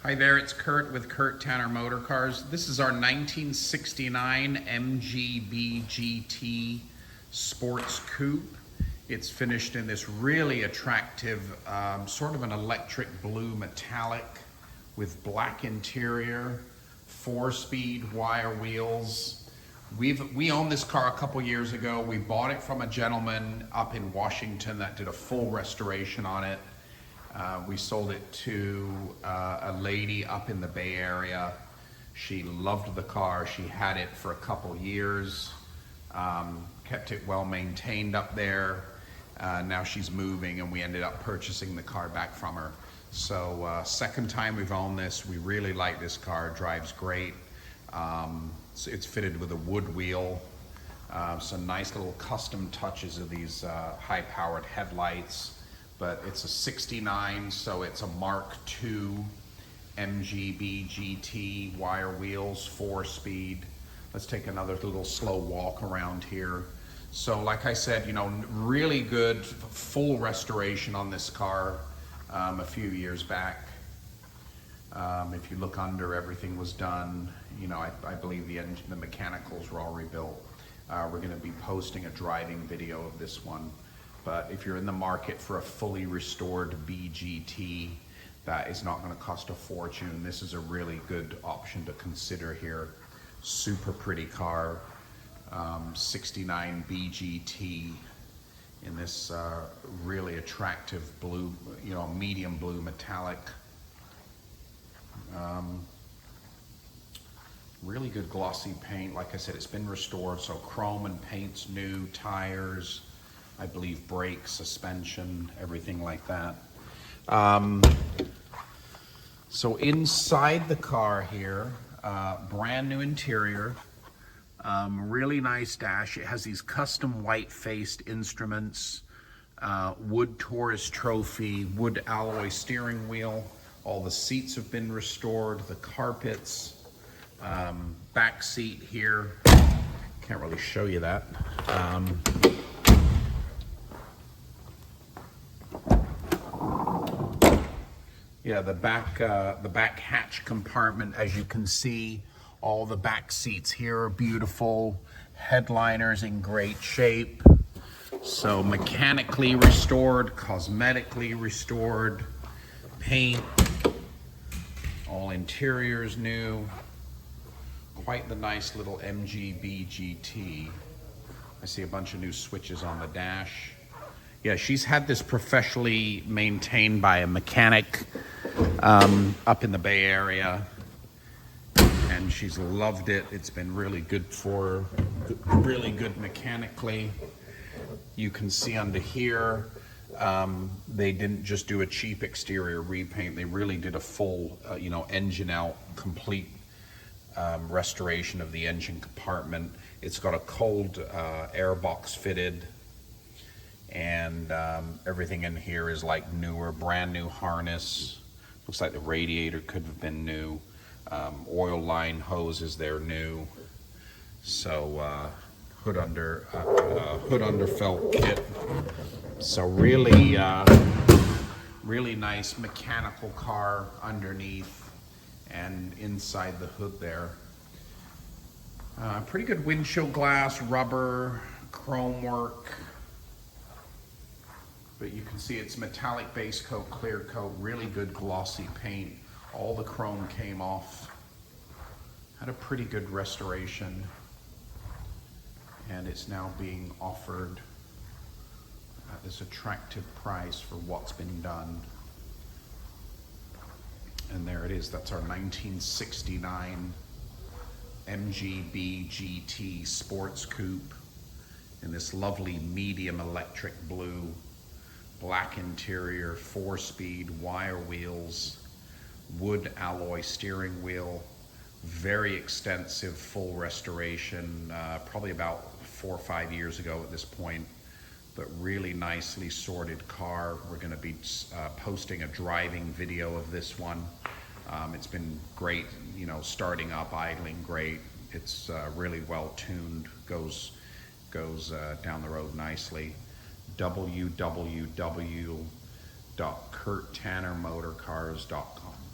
Hi there, it's Kurt with Kurt Tanner Motor Cars. This is our 1969 MGB GT Sports Coupe. It's finished in this really attractive, sort of an electric blue metallic with black interior, 4-speed wire wheels. We owned this car a couple years ago. We bought it from a gentleman up in Washington that did a full restoration on it. We sold it to a lady up in the Bay Area. She loved the car. She had it for a couple years, kept it well maintained up there. Now she's moving and we ended up purchasing the car back from her. So second time we've owned this. We really like this car. It drives great. So it's fitted with a wood wheel. Some nice little custom touches of these high-powered headlights. But it's a 69, so it's a Mark II MGB GT wire wheels, 4-speed. Let's take another little slow walk around here. So like I said, you know, really good full restoration on this car a few years back. If you look under, everything was done. You know, I believe the engine, the mechanicals were all rebuilt. We're gonna be posting a driving video of this one. But if you're in the market for a fully restored BGT, that is not going to cost a fortune. This is a really good option to consider here. Super pretty car, 69 BGT in this really attractive blue, you know, medium blue metallic. Really good glossy paint. Like I said, it's been restored, so chrome and paint's new, tires, I believe brakes, suspension, everything like that. So inside the car here, brand new interior, really nice dash. It has these custom white-faced instruments, wood Taurus trophy, wood alloy steering wheel. All the seats have been restored, the carpets, back seat here. Can't really show you that. Yeah, the back hatch compartment, as you can see, all the back seats here are beautiful. Headliner's in great shape. So mechanically restored, cosmetically restored, paint, all interiors new. Quite the nice little MGB GT. I see a bunch of new switches on the dash. Yeah, she's had this professionally maintained by a mechanic up in the Bay Area, and she's loved it. It's been really good for her, really good mechanically. You can see under here, they didn't just do a cheap exterior repaint. They really did a full, you know, engine out, complete restoration of the engine compartment. It's got a cold air box fitted. And everything in here is like newer, brand new harness. Looks like the radiator could have been new. Oil line hoses, they're new. So hood under felt kit. So really, really nice mechanical car underneath and inside the hood there. Pretty good windshield glass, rubber, chrome work. But you can see it's metallic base coat, clear coat, really good glossy paint. All the chrome came off. Had a pretty good restoration. And it's now being offered at this attractive price for what's been done. And there it is, that's our 1969 MGB GT Sports Coupe in this lovely medium electric blue. Black interior, 4-speed wire wheels, wood alloy steering wheel, very extensive full restoration, probably about 4 or 5 years ago at this point, but really nicely sorted car. We're going to be posting a driving video of this one. It's been great, you know, starting up, idling great. It's really well tuned, goes down the road nicely. www.kurttannermotorcars.com